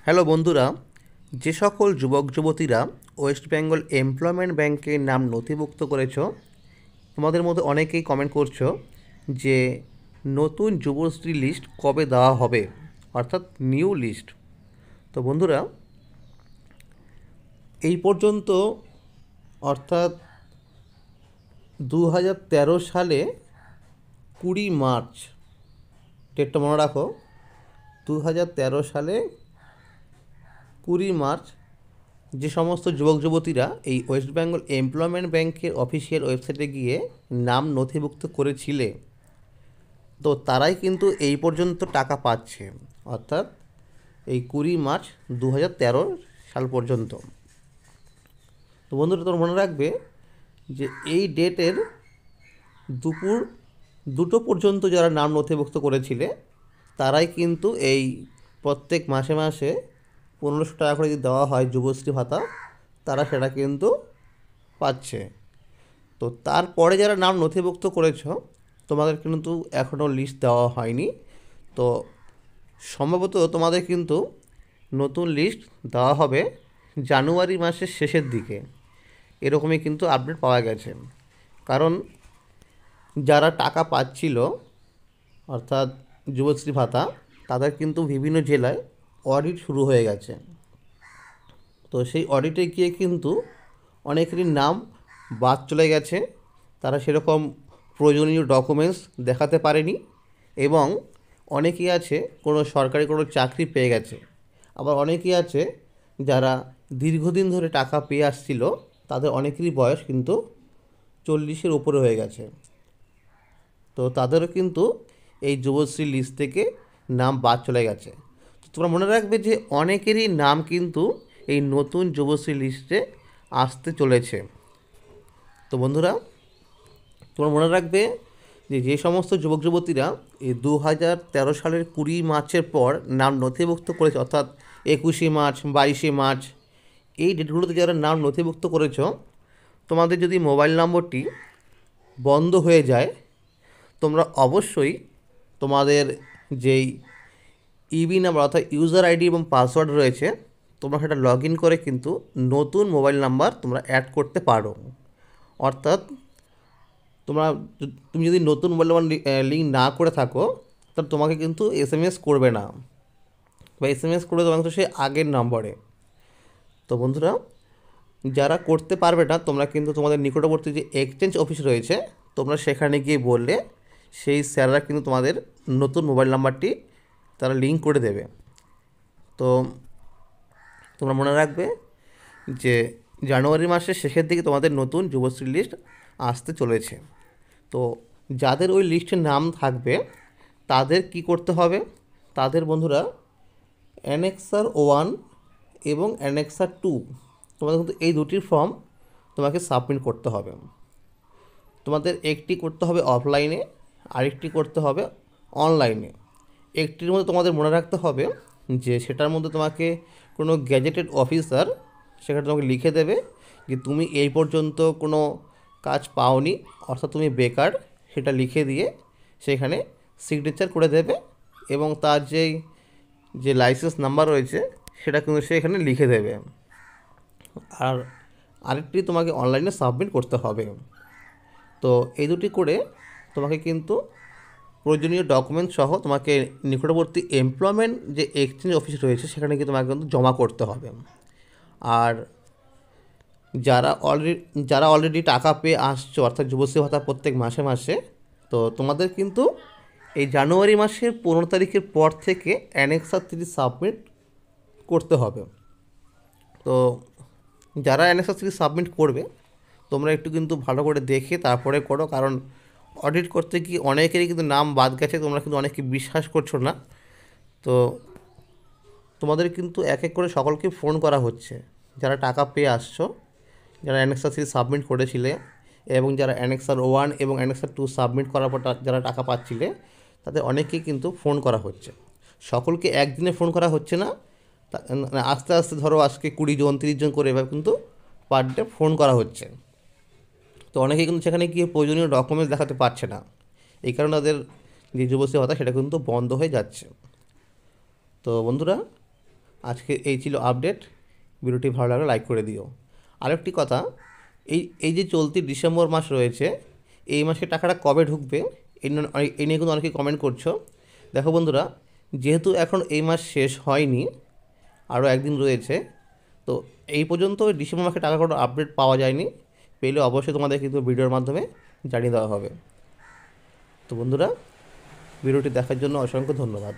Hello বন্ধুরা, যে সকল যুবক যুবতীরা ওয়েস্ট বেঙ্গল এমপ্লয়মেন্ট ব্যাংকে নাম নথিভুক্ত করেছো, তোমাদের মধ্যে অনেকেই কমেন্ট করছো যে নতুন যুবশ্রী লিস্ট কবে দেওয়া হবে, অর্থাৎ নিউ লিস্ট। তো বন্ধুরা, এই পর্যন্ত অর্থাৎ 2013 সালে 20 মার্চ, ডেটটা মনে রাখো, 2013 সালে 20 মার্চ যে সমস্ত যুবক যুবতীরা এই ওয়েস্ট বেঙ্গল এমপ্লয়মেন্ট ব্যাংকের অফিসিয়াল ওয়েবসাইটে গিয়ে নাম নথিভুক্ত করেছিলে, তো তারাই কিন্তু এই পর্যন্ত টাকা পাচ্ছে। অর্থাৎ এই 20 মার্চ 2013 সাল পর্যন্ত। তো বন্ধুরা, তোমরা মনে রাখবে যে এই ডেটের দুপুর 2টো পর্যন্ত যারা নাম নথিভুক্ত করেছিলে তারাই কিন্তু এই প্রত্যেক মাসে মাসে 1500 টাকা করে যদি দেওয়া হয় যুবশ্রী ভাতা, তারা সেটা কিন্তু পাচ্ছে। তো তারপরে যারা নাম নথিভুক্ত করেছো, তোমাদের কিন্তু এখনও লিস্ট দেওয়া হয়নি। তো সম্ভবত তোমাদের কিন্তু নতুন লিস্ট দেওয়া হবে জানুয়ারি মাসের শেষের দিকে, এরকমই কিন্তু আপডেট পাওয়া গেছে। কারণ যারা টাকা পাচ্ছিল, অর্থাৎ যুবশ্রী ভাতা, তাদের কিন্তু বিভিন্ন জেলায় অডিট শুরু হয়ে গেছে। তো সেই অডিটে গিয়ে কিন্তু অনেকেরই নাম বাদ চলে গেছে। তারা সেরকম প্রয়োজনীয় ডকুমেন্টস দেখাতে পারেনি, এবং অনেকেই আছে সরকারি কোনো চাকরি পেয়ে গেছে। আবার অনেকেই আছে যারা দীর্ঘদিন ধরে টাকা পেয়ে আসছিল, তাদের অনেকেরই বয়স কিন্তু 40-এর উপরে হয়ে গেছে। তো তাদেরও কিন্তু এই যুবশ্রী লিস্ট থেকে নাম বাদ চলে গেছে। তো তোমরা মনে রাখবে যে অনেকেরই নাম কিন্তু এই নতুন যুবশ্রী লিস্টে আসতে চলেছে। তো বন্ধুরা, তোমরা মনে রাখবে যে যে সমস্ত যুবক যুবতীরা এই 2013 সালের 20 মার্চের পর নাম নথিভুক্ত করেছে, অর্থাৎ 21 মার্চ, 22 মার্চ, এই ডেটগুলোতে যারা নাম নথিভুক্ত করেছ, তোমাদের যদি মোবাইল নম্বরটি বন্ধ হয়ে যায়, তোমরা অবশ্যই তোমাদের যেই ইবি নাম্বার অর্থাৎ ইউজার আইডি এবং পাসওয়ার্ড রয়েছে, তোমরা সেটা লগ ইন করে কিন্তু নতুন মোবাইল নাম্বার তোমরা অ্যাড করতে পারো। অর্থাৎ তুমি যদি নতুন মোবাইল নাম্বার লিঙ্ক না করে থাকো, তাহলে তোমাকে কিন্তু এসএমএস করবে না, বা এসএমএস করবে তোমাকে তো সেই আগের নম্বরে। তো বন্ধুরা, যারা করতে পারবে না, তোমরা কিন্তু তোমাদের নিকটবর্তী যে এক্সচেঞ্জ অফিস রয়েছে, তোমরা সেখানে গিয়ে বললে সেই স্যাররা কিন্তু তোমাদের নতুন মোবাইল নাম্বারটি তারা লিঙ্ক করে দেবে। তো তোমরা মনে রাখবে যে জানুয়ারি মাসের শেষের দিকে তোমাদের নতুন যুবশ্রী লিস্ট আসতে চলেছে। তো যাদের ওই লিস্টে নাম থাকবে তাদের কি করতে হবে? তাদের বন্ধুরা অ্যানেক্সার 1 এবং অ্যানেক্সার 2, তোমাদের কিন্তু এই দুটির ফর্ম তোমাকে সাবমিট করতে হবে। তোমাদের একটি করতে হবে অফলাইনে, আরেকটি করতে হবে অনলাইনে। একটির মধ্যে তোমাদের মনে রাখতে হবে যে সেটার মধ্যে তোমাকে কোনো গ্যাজেটেড অফিসার সেখানে তোমাকে লিখে দেবে যে তুমি এই পর্যন্ত কোনো কাজ পাওনি, অর্থাৎ তুমি বেকার, সেটা লিখে দিয়ে সেখানে সিগনেচার করে দেবে, এবং তার যে লাইসেন্স নাম্বার রয়েছে সেটা কিন্তু সে এখানে লিখে দেবে। আর আরেকটি তোমাকে অনলাইনে সাবমিট করতে হবে। তো এই দুটি করে তোমাকে কিন্তু প্রয়োজনীয় ডকুমেন্ট সহ তোমাকে নিকটবর্তী এমপ্লয়মেন্ট যে এক্সচেঞ্জ অফিস রয়েছে সেখানে গিয়ে তোমাকে কিন্তু জমা করতে হবে। আর যারা অলরেডি টাকা পেয়ে আসছো, অর্থাৎ যুবশ্রী ভাতা প্রত্যেক মাসে মাসে, তো তোমাদের কিন্তু এই জানুয়ারি মাসের 15 তারিখের পর থেকে অ্যানেক্সার 3 সাবমিট করতে হবে। তো যারা অ্যানেক্সার 3 সাবমিট করবে, তোমরা একটু কিন্তু ভালো করে দেখে তারপরে করো, কারণ অডিট করতে গিয়ে অনেকেরই কিন্তু নাম বাদ গেছে, তোমরা কিন্তু অনেকে বিশ্বাস করছো না। তো তোমাদের কিন্তু এক এক করে সকলকে ফোন করা হচ্ছে, যারা টাকা পেয়ে আসছো, যারা অ্যানেক্সার 3 সাবমিট করেছিলে, এবং যারা অ্যানেক্সার 1 এবং অ্যানেক্সার 2 সাবমিট করার পর যারা টাকা পাচ্ছিলে, তাদের অনেকেই কিন্তু ফোন করা হচ্ছে। সকলকে একদিনে ফোন করা হচ্ছে না, আস্তে আস্তে ধরো আজকে 20 জন 30 জন করে এবার কিন্তু পার ডে ফোন করা হচ্ছে। তো অনেকেই কিন্তু সেখানে গিয়ে প্রয়োজনীয় ডকুমেন্টস দেখাতে পারছে না, এই কারণে তাদের যে যুবশ্রী ভাতা সেটা কিন্তু বন্ধ হয়ে যাচ্ছে। তো বন্ধুরা, আজকে এই ছিল আপডেট। ভিডিওটি ভালো লাগলে লাইক করে দিও। আরেকটি কথা, এই এই যে চলতি ডিসেম্বর মাস রয়েছে, এই মাসে টাকাটা কবে ঢুকবে এই নিয়ে কিন্তু অনেকেই কমেন্ট করছো। দেখো বন্ধুরা, যেহেতু এখন এই মাস শেষ হয়নি, আরও একদিন রয়েছে, তো এই পর্যন্ত ডিসেম্বর মাসে টাকা কোনো আপডেট পাওয়া যায়নি। পেলে অবশ্যই তোমাদের কিন্তু ভিডিওর মাধ্যমে জানিয়ে দেওয়া হবে। তো বন্ধুরা, ভিডিওটি দেখার জন্য অসংখ্য ধন্যবাদ।